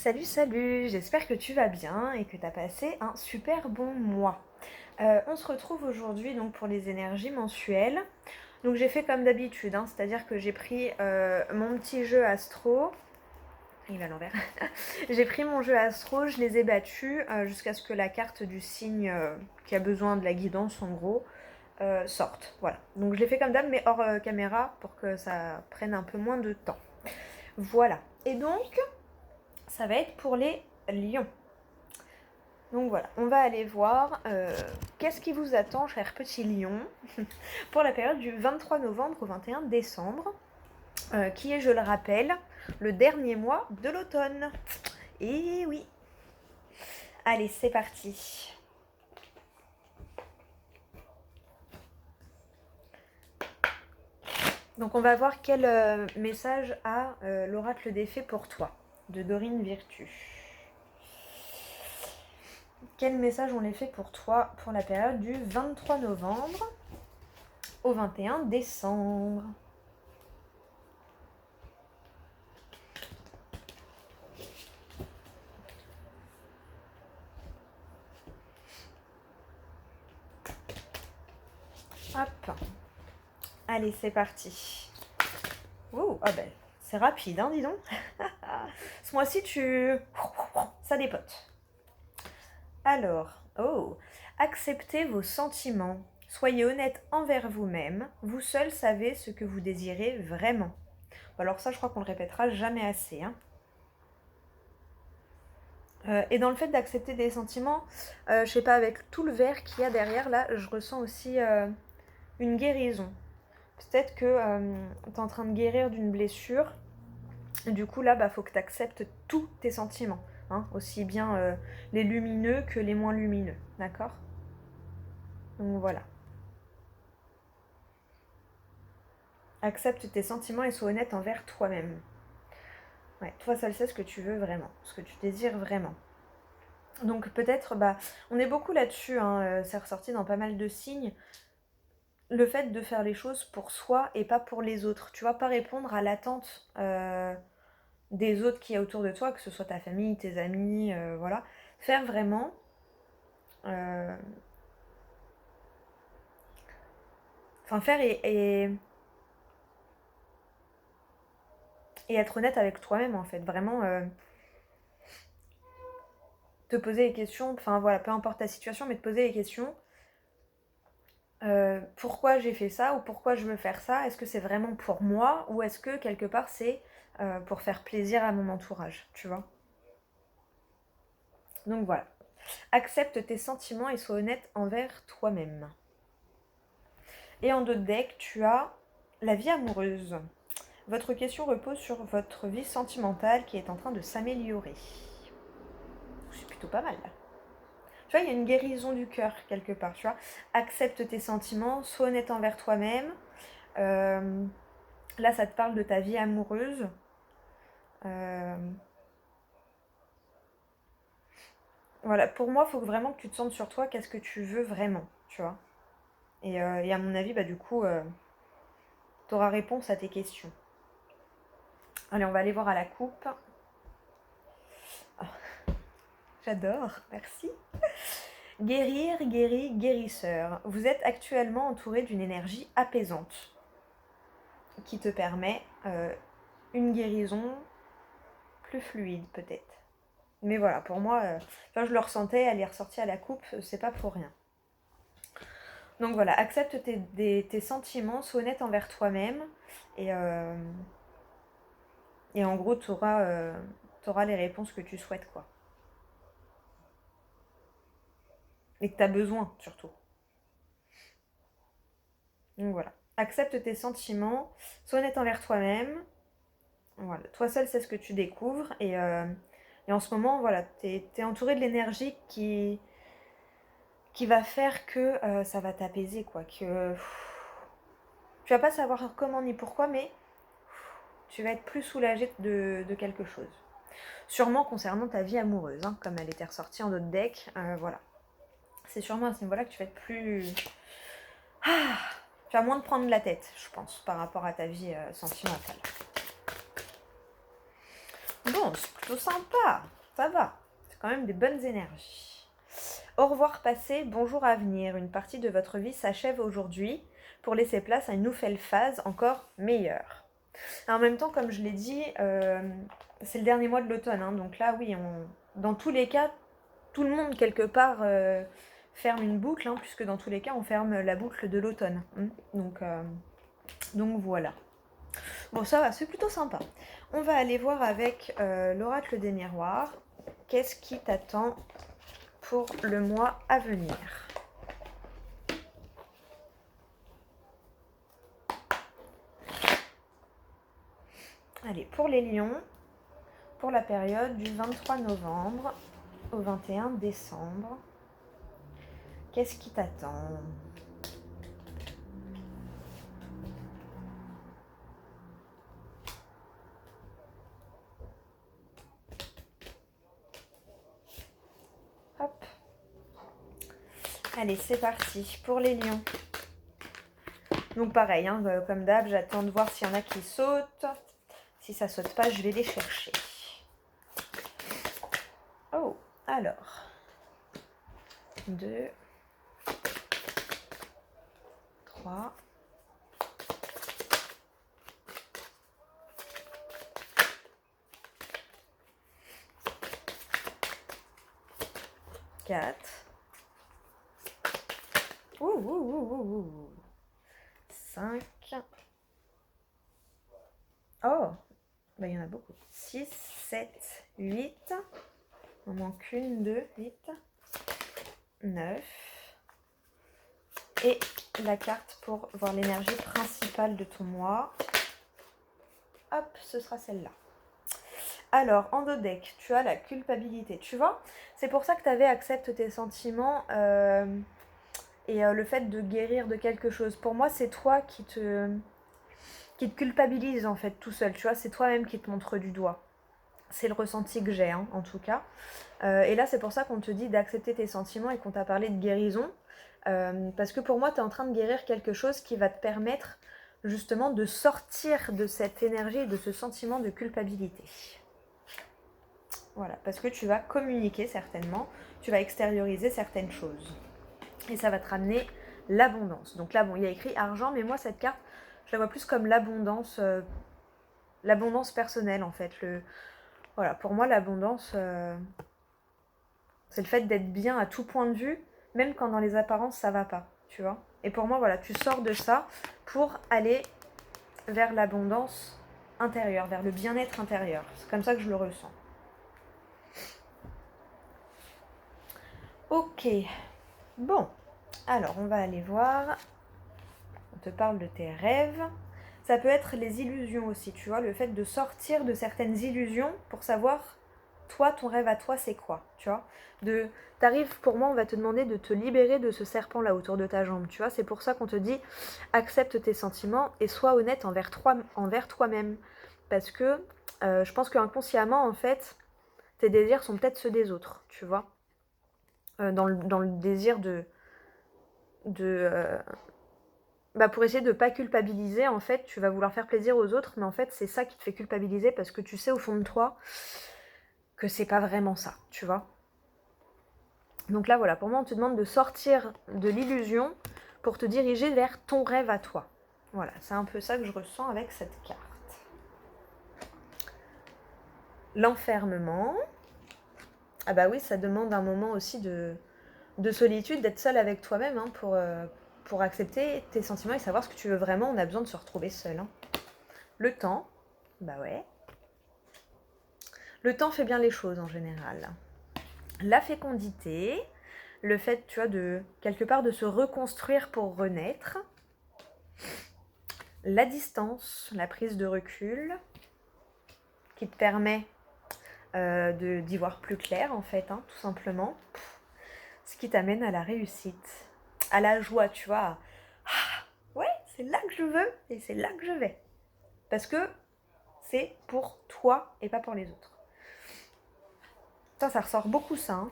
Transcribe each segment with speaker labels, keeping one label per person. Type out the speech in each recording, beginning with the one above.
Speaker 1: Salut, j'espère que tu vas bien et que tu as passé un super bon mois. On se retrouve aujourd'hui donc pour les énergies mensuelles. Donc j'ai fait comme d'habitude, hein, c'est-à-dire que j'ai pris mon petit jeu astro. Il va à l'envers. J'ai pris mon jeu astro, je les ai battus jusqu'à ce que la carte du signe qui a besoin de la guidance en gros sorte. Voilà. Donc je l'ai fait comme d'hab mais hors caméra pour que ça prenne un peu moins de temps. Voilà. Et donc ça va être pour les lions. Donc voilà, on va aller voir qu'est-ce qui vous attend, chers petits lions, pour la période du 23 novembre au 21 décembre, qui est, je le rappelle, le dernier mois de l'automne. Et oui. Allez, c'est parti. Donc on va voir quel message a l'oracle des fées pour toi, de Dorine Virtue. Quel message on les fait pour toi pour la période du 23 novembre au 21 décembre? Hop. Allez, c'est parti. Oh, ah ben, c'est rapide, hein, dis donc. Ce mois-ci, ça dépote. Alors, acceptez vos sentiments. Soyez honnête envers vous-même. Vous seul savez ce que vous désirez vraiment. Alors ça, je crois qu'on le répétera jamais assez, hein. Et dans le fait d'accepter des sentiments, je sais pas, avec tout le verre qu'il y a derrière, là, je ressens aussi une guérison. Peut-être que tu es en train de guérir d'une blessure. Du coup, là, faut que tu acceptes tous tes sentiments. Hein, aussi bien les lumineux que les moins lumineux. D'accord? Donc voilà. Accepte tes sentiments et sois honnête envers toi-même. Ouais, toi seul sais ce que tu veux vraiment, ce que tu désires vraiment. Donc peut-être, on est beaucoup là-dessus, hein, c'est ressorti dans pas mal de signes. Le fait de faire les choses pour soi et pas pour les autres. Tu vois, pas répondre à l'attente des autres qui y a autour de toi, que ce soit ta famille, tes amis, voilà. Faire vraiment... Enfin, faire et être honnête avec toi-même, en fait. Vraiment te poser les questions, enfin voilà, peu importe ta situation, mais te poser les questions. Pourquoi j'ai fait ça ou pourquoi je veux faire ça? Est-ce que c'est vraiment pour moi ou est-ce que quelque part c'est pour faire plaisir à mon entourage, tu vois? Donc voilà. Accepte tes sentiments et sois honnête envers toi-même. Et en dos de deck, tu as la vie amoureuse. Votre question repose sur votre vie sentimentale qui est en train de s'améliorer. C'est plutôt pas mal. Tu vois, il y a une guérison du cœur quelque part, tu vois. Accepte tes sentiments, sois honnête envers toi-même. Là, ça te parle de ta vie amoureuse. Voilà, pour moi, il faut vraiment que tu te sentes sur toi, qu'est-ce que tu veux vraiment, tu vois. Et à mon avis, du coup, tu auras réponse à tes questions. Allez, on va aller voir à la coupe. Oh, j'adore, merci. Guérir, guéri, guérisseur. Vous êtes actuellement entouré d'une énergie apaisante qui te permet une guérison plus fluide peut-être. Mais voilà, pour moi, je le ressentais, elle est ressortie à la coupe, c'est pas pour rien. Donc voilà, accepte tes sentiments, sois honnête envers toi-même et en gros, tu auras les réponses que tu souhaites, quoi. Et que tu as besoin, surtout. Donc voilà. Accepte tes sentiments, sois honnête envers toi-même. Voilà. Toi seul sais ce que tu découvres. Et en ce moment, voilà, t'es entouré de l'énergie qui va faire que ça va t'apaiser, quoi. Que tu vas pas savoir comment ni pourquoi, mais tu vas être plus soulagé de quelque chose. Sûrement concernant ta vie amoureuse, hein, comme elle était ressortie en autre deck, voilà. C'est sûrement à ce niveau-là que tu vas être plus... tu vas moins te prendre la tête, je pense, par rapport à ta vie sentimentale. Bon, c'est plutôt sympa, ça va. C'est quand même des bonnes énergies. Au revoir passé, bonjour avenir. Une partie de votre vie s'achève aujourd'hui pour laisser place à une nouvelle phase encore meilleure. En même temps, comme je l'ai dit, c'est le dernier mois de l'automne. Hein, donc là, oui, dans tous les cas, tout le monde, quelque part, ferme une boucle, hein, puisque dans tous les cas, on ferme la boucle de l'automne. Hein, donc voilà. Bon, ça va, c'est plutôt sympa. On va aller voir avec l'oracle des miroirs. Qu'est-ce qui t'attend pour le mois à venir? Allez, pour les lions, pour la période du 23 novembre au 21 décembre, qu'est-ce qui t'attend? Hop. Allez, c'est parti pour les lions. Donc pareil, hein, comme d'hab, j'attends de voir s'il y en a qui sautent. Si ça saute pas, je vais les chercher. Oh, alors. 2, 3. 4. Ouh. 5. Oh, bah, il y en a beaucoup. 6, 7, 8. Il en manque une, 2, 8. 9. Et la carte pour voir l'énergie principale de ton mois. Hop, ce sera celle-là. Alors, en dos deck, tu as la culpabilité. Tu vois, c'est pour ça que tu avais accepte tes sentiments et le fait de guérir de quelque chose. Pour moi, c'est toi qui te culpabilise en fait tout seul. Tu vois, c'est toi-même qui te montre du doigt. C'est le ressenti que j'ai, hein, en tout cas. Et là, c'est pour ça qu'on te dit d'accepter tes sentiments et qu'on t'a parlé de guérison. Parce que pour moi, tu es en train de guérir quelque chose qui va te permettre justement de sortir de cette énergie et de ce sentiment de culpabilité. Voilà, parce que tu vas communiquer certainement, tu vas extérioriser certaines choses. Et ça va te ramener l'abondance. Donc là, bon, il y a écrit argent, mais moi, cette carte, je la vois plus comme l'abondance personnelle, en fait. Voilà, pour moi, l'abondance, c'est le fait d'être bien à tout point de vue, même quand dans les apparences, ça va pas, tu vois. Et pour moi, voilà, tu sors de ça pour aller vers l'abondance intérieure, vers le bien-être intérieur. C'est comme ça que je le ressens. Ok, bon, alors on va aller voir, on te parle de tes rêves, ça peut être les illusions aussi, tu vois, le fait de sortir de certaines illusions pour savoir, toi, ton rêve à toi, c'est quoi, tu vois, t'arrives, pour moi, on va te demander de te libérer de ce serpent-là autour de ta jambe, tu vois, c'est pour ça qu'on te dit, accepte tes sentiments et sois honnête envers toi-même, parce que je pense qu'inconsciemment, en fait, tes désirs sont peut-être ceux des autres, tu vois. Dans le désir pour essayer de ne pas culpabiliser, en fait, tu vas vouloir faire plaisir aux autres, mais en fait, c'est ça qui te fait culpabiliser parce que tu sais au fond de toi que c'est pas vraiment ça, tu vois. Donc là, voilà, pour moi, on te demande de sortir de l'illusion pour te diriger vers ton rêve à toi. Voilà, c'est un peu ça que je ressens avec cette carte. L'enfermement. Ah bah oui, ça demande un moment aussi de solitude, d'être seul avec toi-même, hein, pour accepter tes sentiments et savoir ce que tu veux vraiment. On a besoin de se retrouver seul. Hein. Le temps, bah ouais. Le temps fait bien les choses en général. La fécondité, le fait, tu vois, de quelque part de se reconstruire pour renaître. La distance, la prise de recul, qui te permet d'y voir plus clair en fait, hein, tout simplement. Ce qui t'amène à la réussite, à la joie, tu vois. Ouais, c'est là que je veux et c'est là que je vais. Parce que c'est pour toi et pas pour les autres. Ça ressort beaucoup ça, hein.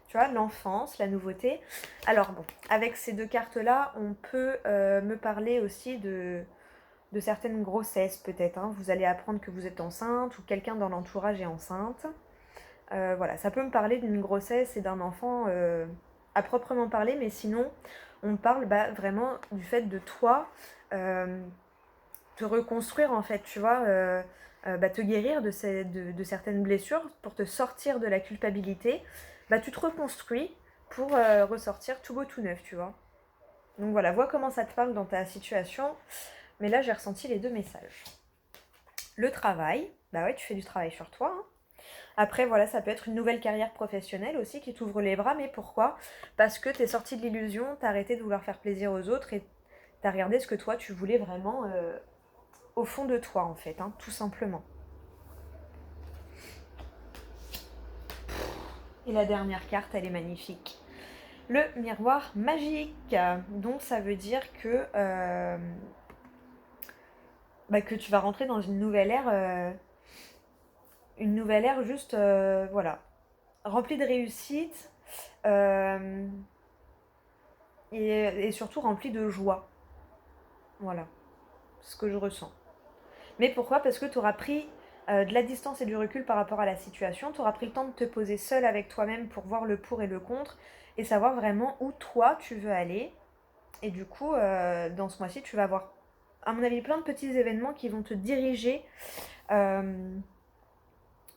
Speaker 1: Tu vois, l'enfance, la nouveauté. Alors bon, avec ces deux cartes-là, on peut me parler aussi de de certaines grossesses peut-être, hein. Vous allez apprendre que vous êtes enceinte ou quelqu'un dans l'entourage est enceinte. Voilà, ça peut me parler d'une grossesse et d'un enfant à proprement parler, mais sinon, on parle vraiment du fait de toi te reconstruire en fait, tu vois, te guérir de certaines blessures pour te sortir de la culpabilité. Tu te reconstruis pour ressortir tout beau tout neuf, tu vois. Donc voilà, vois comment ça te parle dans ta situation. Mais là, j'ai ressenti les deux messages. Le travail, bah ouais, tu fais du travail sur toi, hein. Après, voilà, ça peut être une nouvelle carrière professionnelle aussi qui t'ouvre les bras, mais pourquoi? Parce que t'es sorti de l'illusion, t'as arrêté de vouloir faire plaisir aux autres et t'as regardé ce que toi tu voulais vraiment au fond de toi, en fait, hein, tout simplement. Et la dernière carte, elle est magnifique. Le miroir magique. Donc, ça veut dire que tu vas rentrer dans une nouvelle ère. Une nouvelle ère juste, voilà, remplie de réussite euh, et surtout remplie de joie. Voilà, c'est ce que je ressens. Mais pourquoi? Parce que tu auras pris de la distance et du recul par rapport à la situation, tu auras pris le temps de te poser seul avec toi-même pour voir le pour et le contre et savoir vraiment où toi tu veux aller. Et du coup, dans ce mois-ci, tu vas avoir, à mon avis, plein de petits événements qui vont te diriger euh,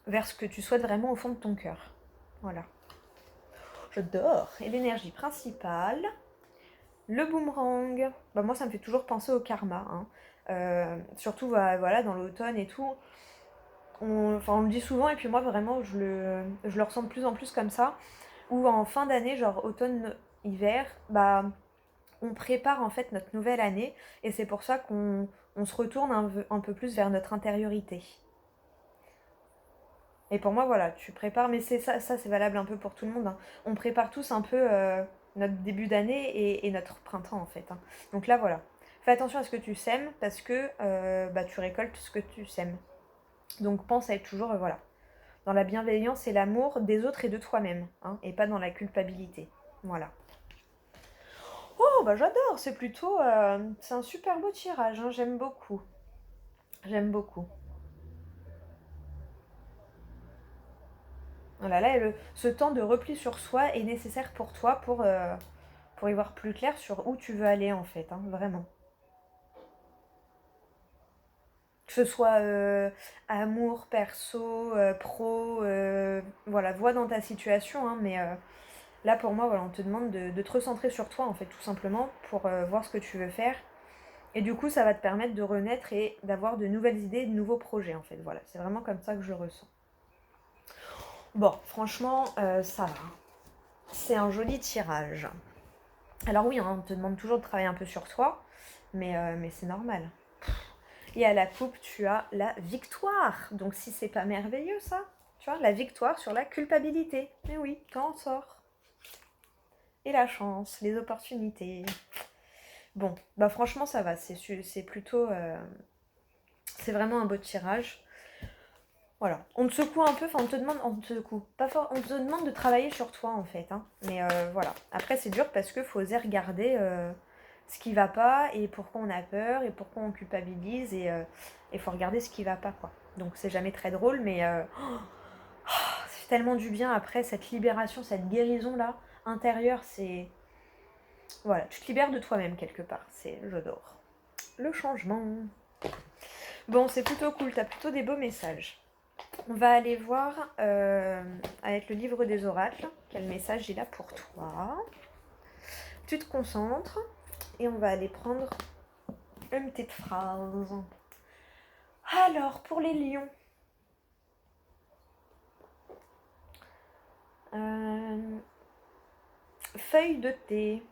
Speaker 1: vers ce que tu souhaites vraiment au fond de ton cœur. Voilà. Je dors. Et l'énergie principale, le boomerang. Moi, ça me fait toujours penser au karma, hein. Surtout voilà, dans l'automne et tout. On le dit souvent, et puis moi, vraiment, je le ressens de plus en plus comme ça. Où en fin d'année, genre automne, hiver, on prépare en fait notre nouvelle année. Et c'est pour ça qu'on se retourne un peu plus vers notre intériorité. Et pour moi, voilà, tu prépares, mais ça c'est valable un peu pour tout le monde, hein. On prépare tous un peu notre début d'année et notre printemps en fait, hein. Donc là, voilà. Fais attention à ce que tu sèmes parce que tu récoltes ce que tu sèmes. Donc pense à être toujours, voilà, dans la bienveillance et l'amour des autres et de toi-même, hein, et pas dans la culpabilité. Voilà. Oh, j'adore, c'est plutôt. C'est un super beau tirage, hein, j'aime beaucoup. J'aime beaucoup. Voilà, là, ce temps de repli sur soi est nécessaire pour toi pour y voir plus clair sur où tu veux aller en fait, hein, vraiment. Que ce soit amour, perso, pro, voilà, vois dans ta situation, hein, mais là pour moi, voilà, on te demande de te recentrer sur toi en fait, tout simplement, pour voir ce que tu veux faire. Et du coup, ça va te permettre de renaître et d'avoir de nouvelles idées, de nouveaux projets en fait. Voilà, c'est vraiment comme ça que je le ressens. Bon, franchement, ça va. C'est un joli tirage. Alors oui, hein, on te demande toujours de travailler un peu sur toi, mais c'est normal. Et à la coupe, tu as la victoire. Donc si c'est pas merveilleux ça, tu vois, la victoire sur la culpabilité. Mais oui, t'en sors. Et la chance, les opportunités. Bon, franchement ça va, c'est plutôt... c'est vraiment un beau tirage. Voilà, on te secoue un peu, enfin on te demande, on te secoue, pas fort, on te demande de travailler sur toi en fait, hein. Mais voilà, après c'est dur parce qu'il faut oser regarder ce qui va pas et pourquoi on a peur et pourquoi on culpabilise et il faut regarder ce qui va pas quoi. Donc c'est jamais très drôle mais ça fait tellement du bien après cette libération, cette guérison là intérieure, c'est... Voilà, tu te libères de toi-même quelque part, j'adore. Le changement. Bon, c'est plutôt cool, t'as plutôt des beaux messages. On va aller voir avec le livre des oracles quel message il a pour toi. Tu te concentres et on va aller prendre une petite phrase. Alors, pour les lions. Feuille de thé.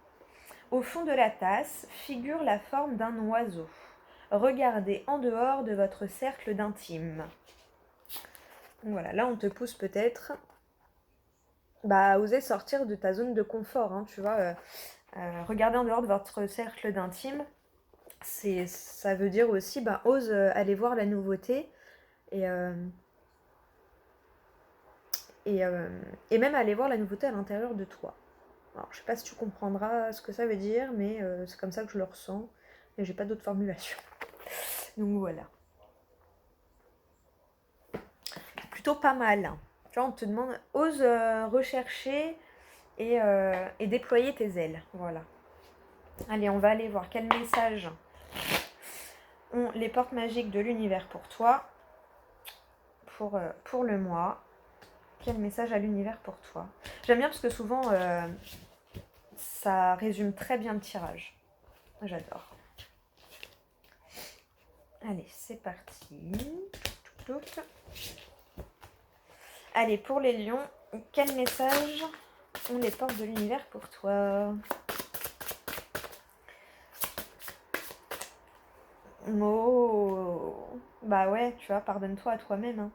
Speaker 1: Au fond de la tasse figure la forme d'un oiseau. Regardez en dehors de votre cercle d'intime. Voilà, là on te pousse peut-être à oser sortir de ta zone de confort, hein, tu vois. Regarder en dehors de votre cercle d'intime, ça veut dire aussi, ose aller voir la nouveauté et, euh, et même aller voir la nouveauté à l'intérieur de toi. Alors, je sais pas si tu comprendras ce que ça veut dire, mais c'est comme ça que je le ressens et j'ai pas d'autre formulation. Donc voilà. Plutôt pas mal. Tu vois, on te demande, ose rechercher et déployer tes ailes. Voilà. Allez, on va aller voir quel message ont les portes magiques de l'univers pour toi, pour le mois. Quel message a l'univers pour toi? J'aime bien parce que souvent, ça résume très bien le tirage. J'adore. Allez, c'est parti. Allez, pour les lions, quel message ont les portes de l'univers pour toi? Oh, bah ouais, tu vois, pardonne-toi à toi-même.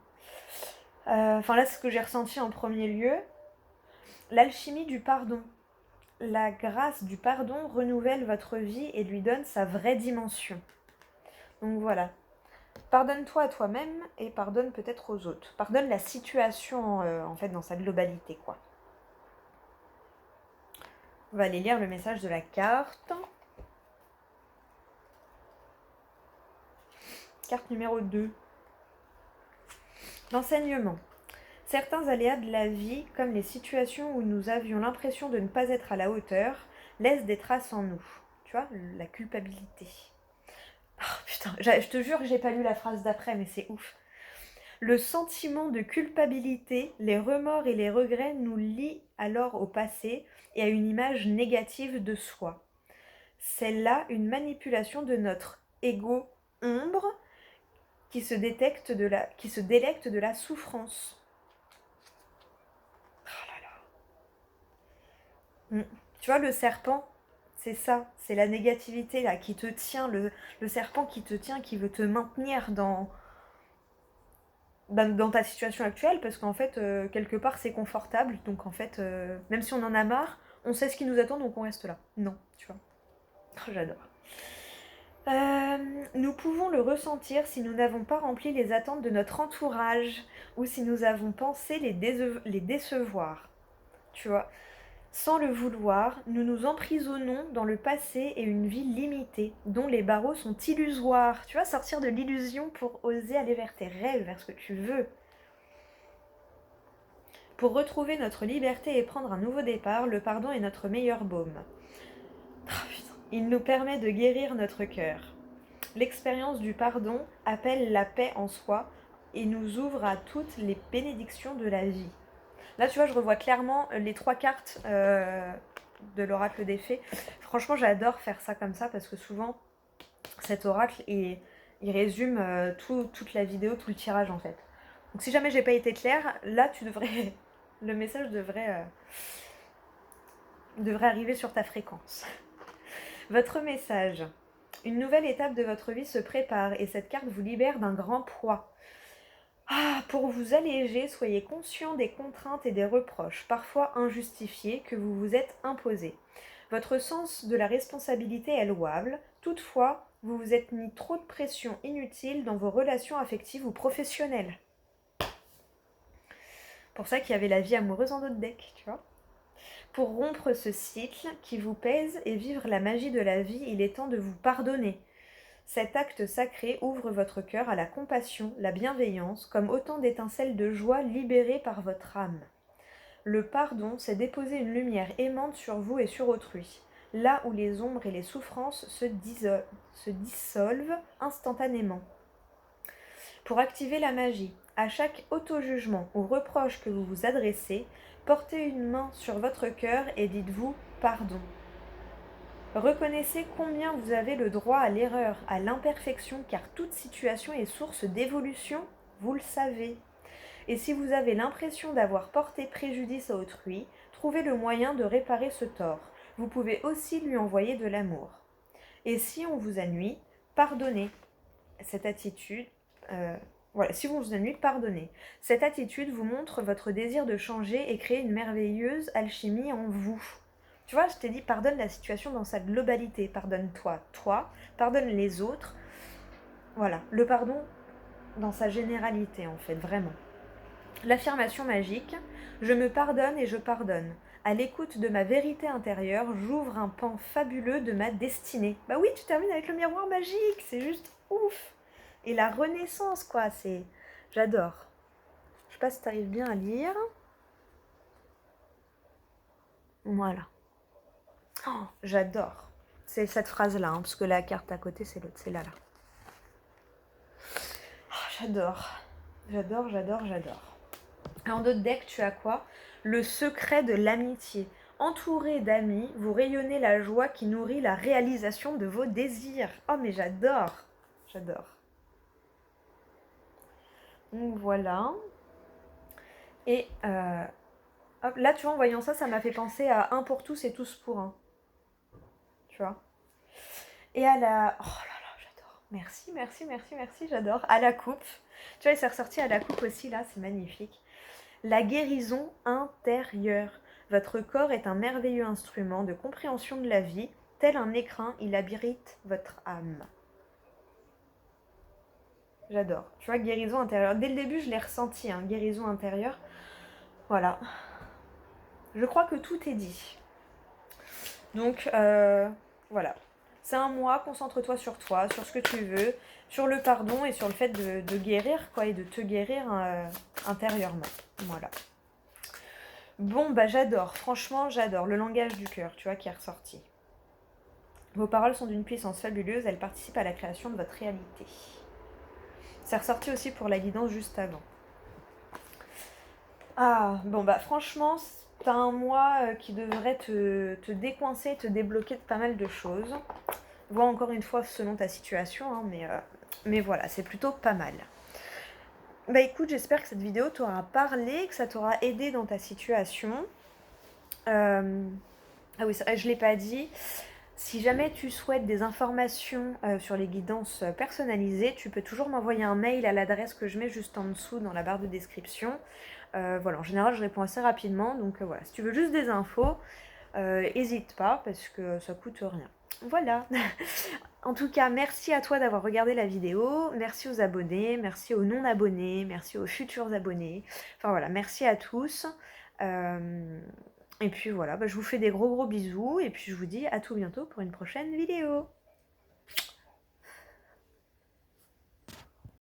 Speaker 1: Hein. Enfin là, c'est ce que j'ai ressenti en premier lieu. L'alchimie du pardon. La grâce du pardon renouvelle votre vie et lui donne sa vraie dimension. Donc voilà. Pardonne-toi à toi-même et pardonne peut-être aux autres. Pardonne la situation en fait dans sa globalité, quoi. On va aller lire le message de la carte. Carte numéro 2. L'enseignement. Certains aléas de la vie, comme les situations où nous avions l'impression de ne pas être à la hauteur, laissent des traces en nous. Tu vois, la culpabilité. Oh putain, je te jure que j'ai pas lu la phrase d'après, mais c'est ouf. Le sentiment de culpabilité, les remords et les regrets nous lient alors au passé et à une image négative de soi. C'est là une manipulation de notre ego ombre qui se délecte de la souffrance. Tu vois, le serpent, c'est ça, c'est la négativité là qui te tient, le serpent qui te tient, qui veut te maintenir dans ta situation actuelle, parce qu'en fait, quelque part, c'est confortable, donc en fait, même si on en a marre, on sait ce qui nous attend, donc on reste là. Non, tu vois. Oh, j'adore. Nous pouvons le ressentir si nous n'avons pas rempli les attentes de notre entourage, ou si nous avons pensé les décevoir, tu vois. Sans le vouloir, nous nous emprisonnons dans le passé et une vie limitée, dont les barreaux sont illusoires. Tu vas sortir de l'illusion pour oser aller vers tes rêves, vers ce que tu veux. Pour retrouver notre liberté et prendre un nouveau départ, le pardon est notre meilleur baume. Il nous permet de guérir notre cœur. L'expérience du pardon appelle la paix en soi et nous ouvre à toutes les bénédictions de la vie. Là, tu vois, je revois clairement les 3 cartes de l'oracle des fées. Franchement, j'adore faire ça comme ça parce que souvent, cet oracle, il résume toute la vidéo, tout le tirage en fait. Donc si jamais j'ai pas été claire, là, tu devrais... le message devrait arriver sur ta fréquence. Votre message. Une nouvelle étape de votre vie se prépare et cette carte vous libère d'un grand poids. Pour vous alléger, soyez conscient des contraintes et des reproches, parfois injustifiés, que vous vous êtes imposés. Votre sens de la responsabilité est louable, toutefois, vous vous êtes mis trop de pression inutile dans vos relations affectives ou professionnelles. Pour ça qu'il y avait la vie amoureuse en autre deck, tu vois. Pour rompre ce cycle qui vous pèse et vivre la magie de la vie, il est temps de vous pardonner. Cet acte sacré ouvre votre cœur à la compassion, la bienveillance, comme autant d'étincelles de joie libérées par votre âme. Le pardon, c'est déposer une lumière aimante sur vous et sur autrui, là où les ombres et les souffrances se dissolvent instantanément. Pour activer la magie, à chaque auto-jugement ou reproche que vous vous adressez, portez une main sur votre cœur et dites-vous « pardon ». Reconnaissez combien vous avez le droit à l'erreur, à l'imperfection, car toute situation est source d'évolution, vous le savez. Et si vous avez l'impression d'avoir porté préjudice à autrui, trouvez le moyen de réparer ce tort. Vous pouvez aussi lui envoyer de l'amour. Et si on vous ennuie, pardonnez. Cette attitude... si on vous ennuie, pardonnez. Cette attitude vous montre votre désir de changer et créer une merveilleuse alchimie en vous. Tu vois, je t'ai dit, pardonne la situation dans sa globalité. Pardonne-toi, toi, pardonne les autres. Voilà, le pardon dans sa généralité, en fait, vraiment. L'affirmation magique, je me pardonne et je pardonne. À l'écoute de ma vérité intérieure, j'ouvre un pan fabuleux de ma destinée. Bah oui, tu termines avec le miroir magique, c'est juste ouf. et la renaissance, quoi. C'est... J'adore. Je sais pas si tu arrives bien à lire. Voilà. Oh, j'adore. C'est cette phrase-là, hein, parce que la carte à côté, c'est l'autre, c'est là. Oh, j'adore. J'adore, j'adore, j'adore. En d'autres decks, tu as quoi? Le secret de l'amitié. Entouré d'amis, vous rayonnez la joie qui nourrit la réalisation de vos désirs. Oh, mais j'adore. J'adore. Donc voilà. Et hop, là, tu vois, en voyant ça, ça m'a fait penser à un pour tous et tous pour un. Tu vois? Et à la... Oh là là, j'adore. Merci, merci, merci, merci, j'adore. À la coupe. Tu vois, il s'est ressorti à la coupe aussi, là, c'est magnifique. La guérison intérieure. Votre corps est un merveilleux instrument de compréhension de la vie. Tel un écrin, il abrite votre âme. J'adore. Tu vois, guérison intérieure. Dès le début, je l'ai ressenti, hein, guérison intérieure. Voilà. Je crois que tout est dit. Donc, voilà. C'est un mois, concentre-toi sur toi, sur ce que tu veux, sur le pardon et sur le fait de guérir, quoi, et de te guérir intérieurement. Voilà. Bon, bah j'adore, franchement j'adore. Le langage du cœur, tu vois, qui est ressorti. Vos paroles sont d'une puissance fabuleuse, elles participent à la création de votre réalité. C'est ressorti aussi pour la guidance juste avant. Ah, bon bah franchement, t'as un mois qui devrait te décoincer, te débloquer de pas mal de choses. Vois encore une fois selon ta situation, hein, mais voilà, c'est plutôt pas mal. Bah écoute, j'espère que cette vidéo t'aura parlé, que ça t'aura aidé dans ta situation. Ah oui, je l'ai pas dit. Si jamais tu souhaites des informations sur les guidances personnalisées, tu peux toujours m'envoyer un mail à l'adresse que je mets juste en dessous dans la barre de description. Voilà, en général, je réponds assez rapidement. Donc voilà, si tu veux juste des infos, n'hésite pas parce que ça coûte rien. Voilà. En tout cas, merci à toi d'avoir regardé la vidéo. Merci aux abonnés, merci aux non-abonnés, merci aux futurs abonnés. Enfin voilà, merci à tous. Et puis voilà, bah, je vous fais des gros bisous et puis je vous dis à tout bientôt pour une prochaine vidéo.